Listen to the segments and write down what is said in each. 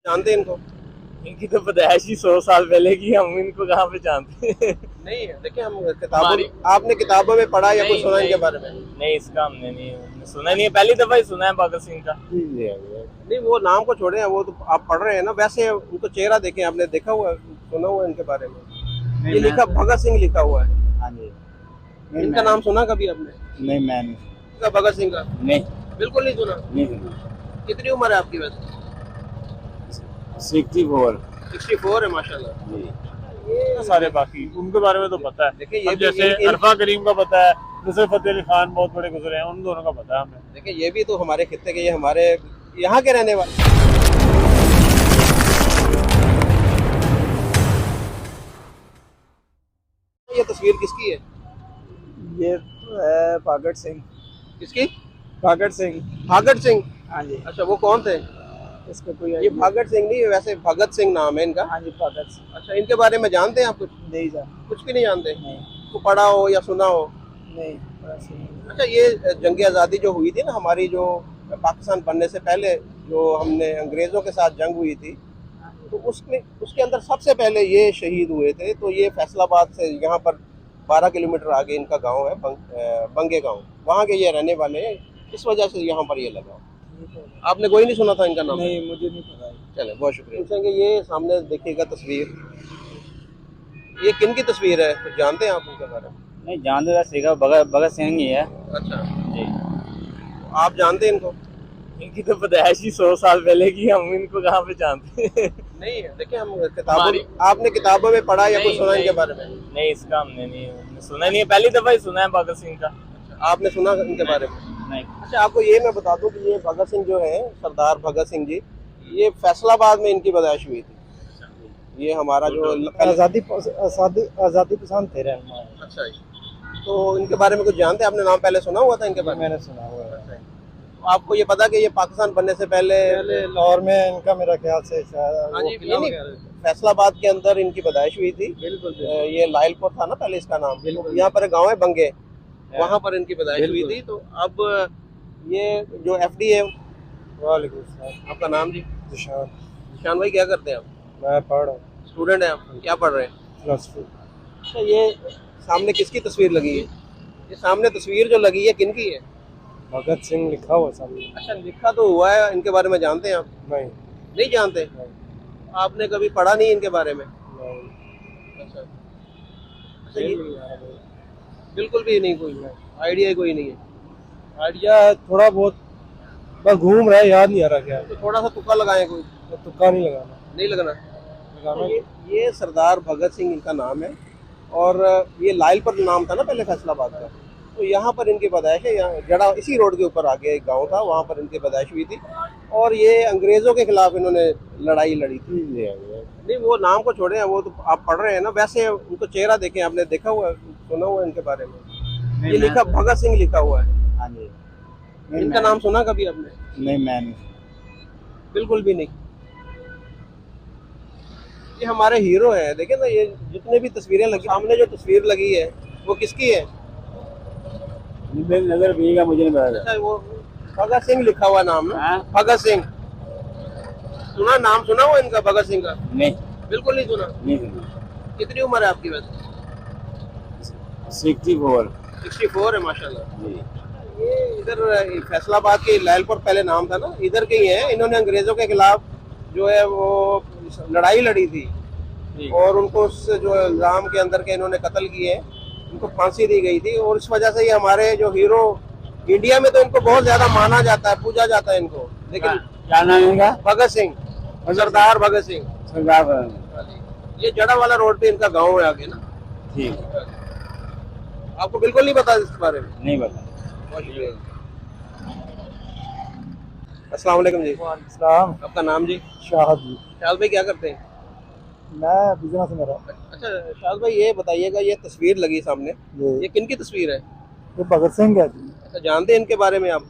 जानते हैं इनको? इनकी तो पैदाइश ही 100 साल पहले की, हम इनको कहाँ पे जानते हैं। नहीं देखिए, हम किताबों आपने किताबों में पढ़ा या कुछ सुना इनके बारे में? नहीं, इसका हमने नहीं सुना, नहीं पहली दफा ही सुना है भगत सिंह का। नहीं, वो नाम को छोड़े हैं, वो तो आप पढ़ रहे हैं ना। वैसे उनको चेहरा देखें, आपने देखा हुआ है, सुना हुआ है इनके बारे में? ये लिखा भगत सिंह लिखा हुआ है। हाँ जी। इनका नाम सुना कभी आपने? नहीं, मैं नहीं। भगत सिंह का नहीं, बिल्कुल नहीं सुना। नहीं सुना। कितनी उम्र है आपकी वैसे? 64। 64 है माशाल्लाह। ये सारे बाकी उनके बारे में तो पता है। देखिए ये जैसे अरफा करीम का पता है, नुसरत फतेह अली खान बहुत बड़े गुजरे हैं, उन दोनों का पता है हमें। देखिए ये भी तो हमारे खित्ते के, ये हमारे यहाँ के रहने वाले। ये तस्वीर किसकी है? ये तो है भगत सिंह। किसकी? भगत सिंह। भगत सिंह। हाँ जी। अच्छा, वो कौन थे? इसका कोई ये भगत सिंह नहीं, वैसे भगत सिंह नाम है इनका। हाँ जी, भगत सिंह। अच्छा, इनके बारे में जानते हैं आप कुछ? नहीं सर। कुछ भी नहीं जानते? नहीं। तो पढ़ा हो या सुना हो? नहीं। अच्छा, ये जंग आज़ादी जो हुई थी ना हमारी, जो पाकिस्तान बनने से पहले जो हमने अंग्रेज़ों के साथ जंग हुई थी, तो उसमें उसके अंदर सबसे पहले ये शहीद हुए थे। तो ये फैसलाबाद से यहाँ पर 12 किलोमीटर आगे इनका गांव है, बंगे गांव, वहाँ के ये रहने वाले हैं। इस वजह से यहाँ पर ये लगा। आपने कोई नहीं सुना था इनका नाम? नहीं, मुझे नहीं पता। चले, बहुत शुक्रिया। पूछेंगे, ये सामने देखिएगा तस्वीर, ये किन की तस्वीर है, कुछ जानते हैं आप उनके बारे में? नहीं जानते, सीखा भगत सिंह ही है। अच्छा जी। आप जानते हैं इनको? इनकी तो पैदाइश ही 100 साल पहले की, हम इनको कहाँ पे जानते हैं। नहीं देखिए, हम किताबों आपने किताबों में पढ़ा या कुछ सुना इनके बारे में? नहीं, इसका हमने नहीं सुना, नहीं पहली दफा ही सुना है भगत सिंह का। आपने सुना इनके बारे में? नहीं। अच्छा, आपको ये मैं बता दूं कि ये भगत सिंह जो है, सरदार भगत सिंह जी, ये फैसलाबाद में इनकी पैदाइश हुई थी। ये हमारा जो आज़ादी पसंद थे रहनुमा। अच्छा जी। तो इनके बारे में कुछ जानते हैं? आपने नाम पहले सुना हुआ था इनके बारे में? मैंने सुना हुआ है। आपको ये पता कि ये पाकिस्तान बनने से पहले लाहौर में इनका मेरा ख्याल से हाँ जी, नहीं, फैसलाबाद के अंदर इनकी पैदाइश हुई थी। बिल्कुल। ये लाइलपुर था ना पहले इसका नाम। यहाँ पर गांव है बंगे, वहाँ पर इनकी पैदाइश हुई थी। तो अब ये जो FD है, वालेकुम सलाम। आपका नाम जी? जिशान। जिशान भाई, क्या करते हैं आप? मैं पढ़ रहा हूँ। स्टूडेंट हैं आप? क्या पढ़ रहे हैं? फिलॉसफी। अच्छा, ये सामने किसकी तस्वीर लगी है? ये सामने तस्वीर जो लगी है किनकी है? भगत सिंह लिखा हुआ सामने। अच्छा, लिखा तो हुआ है, इनके बारे में जानते हैं आप? नहीं। नहीं जानते? आपने कभी पढ़ा नहीं इनके बारे में? नहीं। अच्छा, ये बिल्कुल भी नहीं, कोई आइडिया ही कोई नहीं है? आइडिया थोड़ा बहुत बस घूम रहा है, याद नहीं आ रहा क्या। तो थोड़ा सा तुक्का लगाएं कोई? तुक्का नहीं लगाना। नहीं लगाना। तो ये सरदार भगत सिंह इनका नाम है, और ये लाइलपुर नाम था ना पहले फैसलाबाद का। तो यहाँ पर इनकी पैदाइश है। यहाँ जड़ा इसी रोड के ऊपर आगे एक गांव था, वहाँ पर इनकी पैदाइश हुई थी। और ये अंग्रेज़ों के खिलाफ इन्होंने लड़ाई लड़ी थी। नहीं, वो नाम को छोड़े हैं, वो तो आप पढ़ रहे हैं ना। वैसे उनको चेहरा देखें, आपने देखा हुआ है, सुना हुआ है इनके बारे में? ये लिखा भगत सिंह लिखा हुआ है। हाँ जी। इनका नाम सुना कभी आपने? नहीं, मैं नहीं। बिल्कुल भी नहीं। ये हमारे हीरो हैं, देखें ना, ये जितने भी तस्वीरें लगी, सामने जो तस्वीर लगी है वो किसकी है? नजर भी का मुझे नहीं पता। अच्छा, वो भगत सिंह लिखा हुआ नाम है। भगत सिंह सुना, नाम सुना हुआ इनका भगत सिंह का? नहीं। बिल्कुल नहीं सुना। नहीं सुना। कितनी उम्र है आपकी वैसे? 64। 64 है माशाल्लाह। ये इधर फैसलाबाद के लाइलपुर पहले नाम था ना, इधर के ही हैं। इन्होंने अंग्रेजों के खिलाफ जो है वो लड़ाई लड़ी थी, और उनको उस जो इल्जाम के अंदर के इन्होंने कत्ल किए, इनको फांसी दी गई थी। और इस वजह से ये हमारे जो हीरो, इंडिया में तो इनको बहुत ज्यादा माना जाता है, पूजा जाता है इनको। लेकिन क्या नाम है इनका? भगत सिंह, सरदार भगत सिंह। सरदार। ये जड़ा वाला रोड पे इनका गांव है आगे ना। ठीक। आपको बिल्कुल नहीं पता इसके बारे में? नहीं पता। अस्सलाम वालेकुम जी। वालेकुम। आपका नाम जी? शाहद जी। शाहद भाई, क्या करते हैं? मैं बिजनेस में रहा। अच्छा शाहद भाई, ये बताइएगा, ये तस्वीर लगी सामने, ये किन की तस्वीर है? ये भगत सिंह है जी। अच्छा, जानते हैं इनके बारे में आप?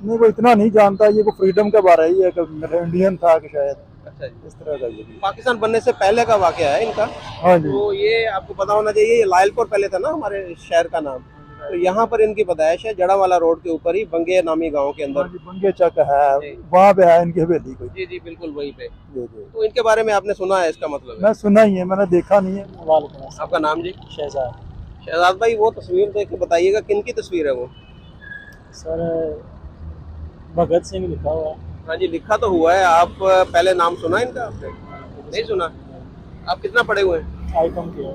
नहीं, वो इतना नहीं जानता। ये को फ्रीडम के बारे ही है, इंडियन था कि शायद। अच्छा जी। इस तरह का ये पाकिस्तान बनने से पहले का वाकया है इनका। हाँ जी। तो ये आपको पता होना चाहिए, ये लाइलपुर पहले था ना हमारे शहर का नाम। तो यहाँ पर इनकी पैदाइश है जड़ावाला रोड के ऊपर ही बंगे नामी गांव के अंदर। बंगे चक है, जी। वहाँ पे है इनकी हवेली कोई। जी जी बिल्कुल वहीं पे। जी जी, तो इनके बारे में आपने सुना है, इसका मतलब है? मैं सुना ही है, मैंने देखा नहीं है। आपका नाम जी? शहजाद। शहजाद भाई, वो तस्वीर देख के बताइएगा किन की तस्वीर है वो? सर भगत सिंह लिखा हुआ। हाँ जी, लिखा तो हुआ है। आप पहले नाम सुना इनका आपने? नहीं सुना? आप कितना पढ़े हुए हैं? आईकॉम किया,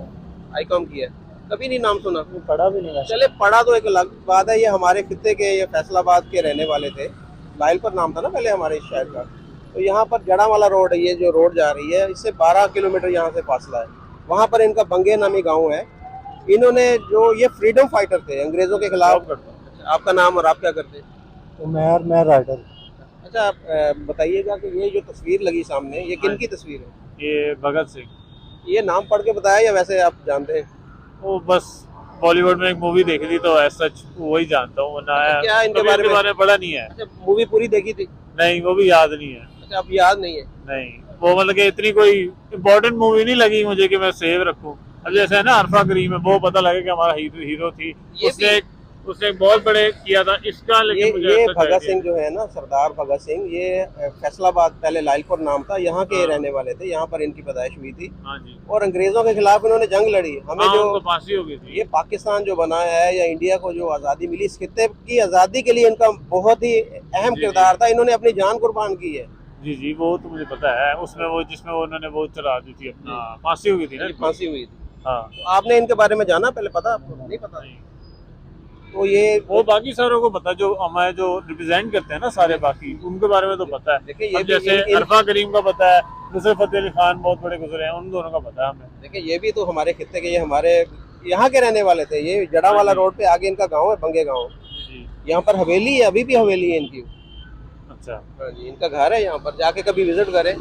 आईकॉम किया, कभी नहीं नाम सुना? पढ़ा भी नहीं। चले, पढ़ा तो एक अलग बात है। ये हमारे खित्ते के, ये फैसलाबाद के रहने वाले थे। लाइलपुर नाम था ना पहले हमारे इस शहर का। तो यहाँ पर जड़ावाला रोड है, ये जो रोड जा रही है, इससे 12 किलोमीटर यहाँ से फासला है। वहाँ पर इनका बंगे नामी गांव है। इन्होंने जो, ये फ्रीडम फाइटर थे अंग्रेजों के खिलाफ। आपका नाम और आप क्या करते हैं? तो मैं राइटर। अच्छा, आप बताइएगा कि ये जो तस्वीर लगी सामने, ये किन की तस्वीर है? ये भगत सिंह। ये नाम पढ़ के बताया या वैसे आप जानते हैं? वो बस बॉलीवुड में एक मूवी देखी थी तो ऐसा सच वही जानता हूँ, वरना क्या इनके कभी बारे में पढ़ा नहीं है। अच्छा, मूवी पूरी देखी थी? नहीं, वो भी याद नहीं है। अच्छा, आप याद नहीं है? नहीं, वो मतलब कि इतनी कोई इम्पोर्टेंट मूवी नहीं लगी मुझे कि मैं सेव रखूं। अब जैसे है ना अरफा करीम है, वो पता लगे कि हमारा हीरो थी। उसने बहुत बड़े किया था इसका, लेकिन मुझे ये ऐसा भगत चाहिए। सिंह जो है ना, सरदार भगत सिंह, ये फैसलाबाद, पहले लाइलपुर नाम था, यहाँ के रहने वाले थे। यहाँ पर इनकी पैदाइश हुई थी हाँ जी। और अंग्रेजों के खिलाफ इन्होंने जंग लड़ी। हमें हाँ, जो उनको फांसी हो गई थी। ये पाकिस्तान जो बना है या इंडिया को जो आज़ादी मिली, इस खित्ते की आज़ादी के लिए इनका बहुत ही अहम किरदार था। इन्होंने अपनी जान कुर्बान की है। जी जी, वो तो मुझे पता है। उसमें वो जिसमें उन्होंने वो चला दी थी अपना, फांसी हो गई थी ना। फांसी हुई थी। हाँ। तो आपने इनके बारे में जाना पहले? पता आपको? नहीं पता? तो ये वो बाकी सारों को पता, जो हमारे जो रिप्रेजेंट करते हैं ना सारे, बाकी उनके बारे में तो पता है। देखिए, ये अब जैसे अरफा करीम का पता है, नुसरत फतेह अली खान बहुत बड़े गुजरे हैं, उन दोनों का पता है हमें। देखिए, ये भी तो हमारे खित्ते के, ये हमारे यहाँ के रहने वाले थे। ये जड़ावाला रोड पे आगे इनका गाँव है, बंगे गाँव। जी। यहाँ पर हवेली है, अभी भी हवेली है इनकी। अच्छा, हाँ जी, इनका घर है यहाँ पर, जाके कभी विजिट करें।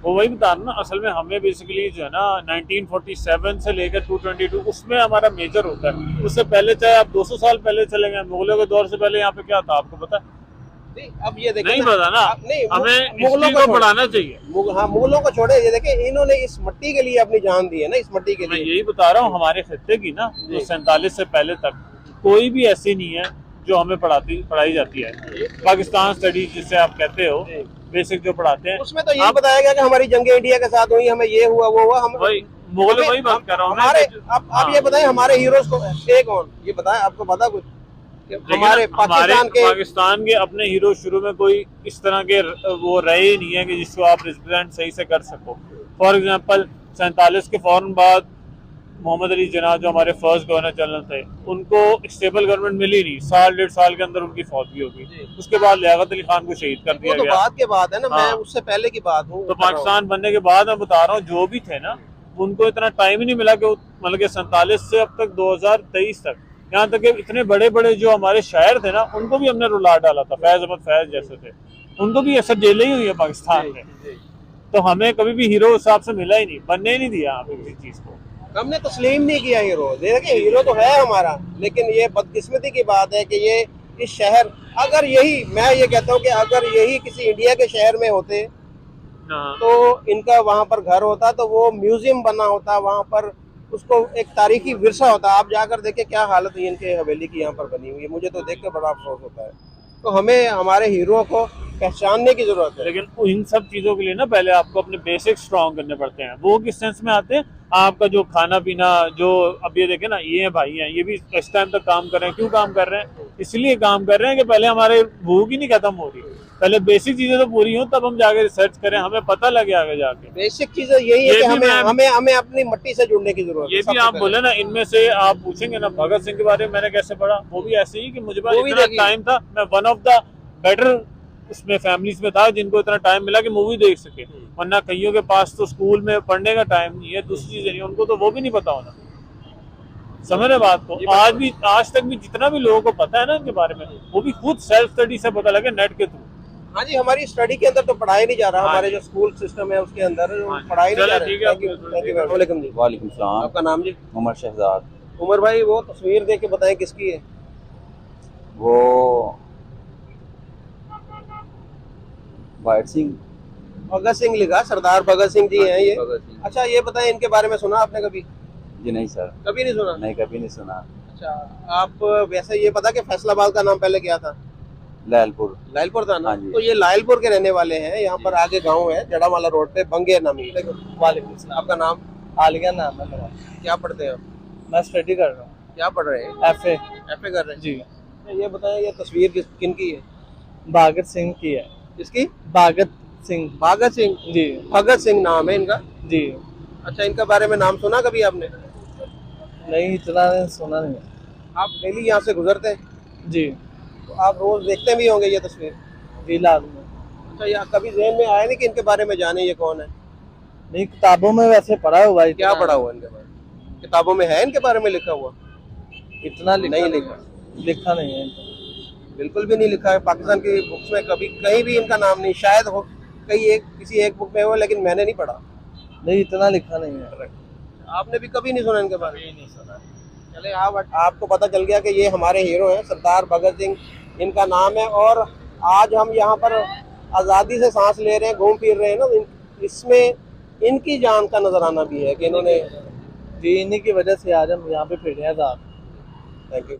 वो वही बता रहा ना, असल में हमें बेसिकली जो है ना 1947 से लेकर 222 उसमें हमारा मेजर होता है। उससे पहले चाहे आप 200 साल पहले चले गए, मुगलों के दौर से पहले यहाँ पे क्या था आपको पता है? अब ये देखिए नहीं पता ना। नहीं, हमें मुगलों हिस्ट्री को पढ़ाना चाहिए। हाँ, मुगलों को छोड़े, ये देखिए इन्होंने इस मिट्टी के लिए अपनी जान दी है ना, इस मिट्टी के मैं लिए। यही बता रहा हूँ, हमारे खित्ते की ना जो 47 से पहले तक कोई भी ऐसी नहीं है जो हमें पढ़ाई जाती है। पाकिस्तान स्टडीज जिसे आप कहते हो, बेसिक जो पढ़ाते हैं, उसमें तो ये बताया गया कि हमारी जंगे इंडिया के साथ हुई, हमें ये हुआ वो हुआ। हम वही मुगल वही बात कर रहा हूँ। हमारे आप ये बताएं, हमारे हीरोज को थे कौन? ये बताएं, आपको पता कुछ? हमारे पाकिस्तान के अपने हीरो शुरू में कोई इस तरह के वो रहे ही नहीं है कि जिसको आप रिप्रेजेंट सही से कर सको। फॉर एग्जांपल 47 के फौरन बाद मोहम्मद अली जिन्ना जो हमारे फर्स्ट गवर्नर जनरल थे, उनको स्टेबल गवर्नमेंट मिली नहीं। साल 1.5 साल के अंदर उनकी फौत भी हो गई। उसके बाद लियाकत अली खान को शहीद कर दिया गया। बात के बाद है ना, मैं हाँ। उससे पहले की बात हूँ। तो पाकिस्तान बनने के बाद मैं बता रहा हूँ, जो भी थे ना, उनको इतना टाइम ही नहीं मिला कि मतलब कि 47 से अब तक 2023 तक, यहाँ तक कि इतने बड़े बड़े जो हमारे शायर थे ना, उनको भी हमने रुला डाला था। फैज अहमद फैज जैसे थे, उनको भी ऐसा जेलें ही हुई है पाकिस्तान में। तो हमें कभी भी हीरो हिसाब से मिला ही नहीं, बनने ही नहीं दिया यहाँ पे किसी चीज को। हमने तस्लीम नहीं किया हीरो। देखिए, हीरो तो है हमारा, लेकिन ये बदकिस्मती की बात है कि ये इस शहर, अगर यही, मैं ये कहता हूँ कि अगर यही किसी इंडिया के शहर में होते तो इनका वहाँ पर घर होता, तो वो म्यूजियम बना होता, वहाँ पर उसको एक तारीखी विरसा होता। आप जाकर देखें क्या हालत है इनके हवेली की यहाँ पर बनी हुई है। मुझे तो देख कर बड़ा अफसोस होता है। तो हमें हमारे हीरो को पहचानने की जरूरत है। लेकिन इन सब चीजों के लिए ना पहले आपको अपने बेसिक स्ट्रॉन्ग करने पड़ते हैं। वो किस सेंस में आते हैं? आपका जो खाना पीना, जो अब ये देखे ना, ये भाई हैं, ये भी इस टाइम तक काम कर रहे हैं। क्यों काम कर रहे हैं? इसलिए काम कर रहे हैं कि पहले हमारे भूख ही नहीं खत्म हो रही, पहले बेसिक चीजें तो पूरी हो, तब हम जाके रिसर्च करें, हमें पता लगे आगे जाके। बेसिक चीजें यही है कि हमें अपनी मिट्टी से जुड़ने की जरूरत है। ये भी आप बोले ना, इनमें से आप पूछेंगे ना भगत सिंह के बारे में मैंने कैसे पढ़ा, वो भी ऐसे ही कि मुझे पास इतना टाइम था, मैं वन ऑफ द बेटर उसमें फैमिलीज में था जिनको इतना टाइम मिला कि मूवी देख सके। वरना कईयों के पास तो स्कूल में पढ़ने का टाइम नहीं है, दूसरी चीजें नहीं, उनको तो वो भी नहीं पता होना। समझ रहे बात को? आज तक भी जितना भी लोगों को पता है ना इनके बारे में, वो भी खुद सेल्फ स्टडी से पता लगे, नेट के थ्रू। हाँ जी, हमारी स्टडी के अंदर तो पढ़ाई नहीं जा रहा। हमारे जो स्कूल सिस्टम है उसके अंदर पढ़ाई नहीं जा रहा। वालेकुम सलाम। आपका नाम जी? उमर शहजाद। उमर भाई, वो तस्वीर देख के बताएं किसकी है? वो भगत सिंह। भगत सिंह लिखा, सरदार भगत सिंह जी हैं ये। अच्छा, ये बताएं, इनके बारे में सुना आपने कभी? जी नहीं सर। कभी नहीं सुना? नहीं, कभी नहीं सुना। अच्छा, आप वैसे ये पता कि फैसलाबाद का नाम पहले क्या था? लैलपुर। लायलपुर था ना? हाँ जी। तो ये लायलपुर के रहने वाले हैं। यहाँ पर आगे गांव है जड़ावाला रोड पे, बंगेर नामी। वालेकुम सलाम। आपका नाम? आलिया नाम है मेरा। क्या पढ़ते हैं आप? मैं स्टडी कर रहा हूँ। क्या पढ़ रहे हैं? एफए। एफए कर रहे हैं। जी। ये बताएं, ये तस्वीर किन की है? भगत सिंह की है। किसकी? भगत सिंह। भगत सिंह। जी। भगत सिंह नाम है इनका? जी। अच्छा, इनके बारे में नाम सुना कभी आपने? नहीं, इतना सुना नहीं है। आप डेली यहाँ से गुजरते हैं? जी। तो आप रोज देखते भी होंगे ये तस्वीर? जी लाजमी। अच्छा, यहाँ कभी ज़हन में आया नहीं कि इनके बारे में जाने ये कौन है? नहीं, किताबों में वैसे पढ़ा हुआ है। क्या पढ़ा हुआ इनके बारे में? किताबों में है इनके बारे में लिखा हुआ? इतना नहीं लिखा। लिखा नहीं है इनको। बिल्कुल भी नहीं लिखा है। पाकिस्तान की बुक्स में कभी कहीं भी इनका नाम नहीं, शायद हो कहीं किसी एक बुक में हो, लेकिन मैंने नहीं पढ़ा। नहीं, इतना लिखा नहीं है। आपने भी कभी नहीं सुना इनके बारे में? नहीं सुना। चले, आपको पता चल गया कि ये हमारे हीरो हैं, सरदार भगत सिंह इनका नाम है। और आज हम यहाँ पर आज़ादी से सांस ले रहे हैं, घूम फिर रहे हैं ना, इसमें इनकी जान का नजराना भी है कि इन्होंने। जी, इन्हीं की वजह से आज हम यहाँ पे फिर रहे हैं साहब। Thank you.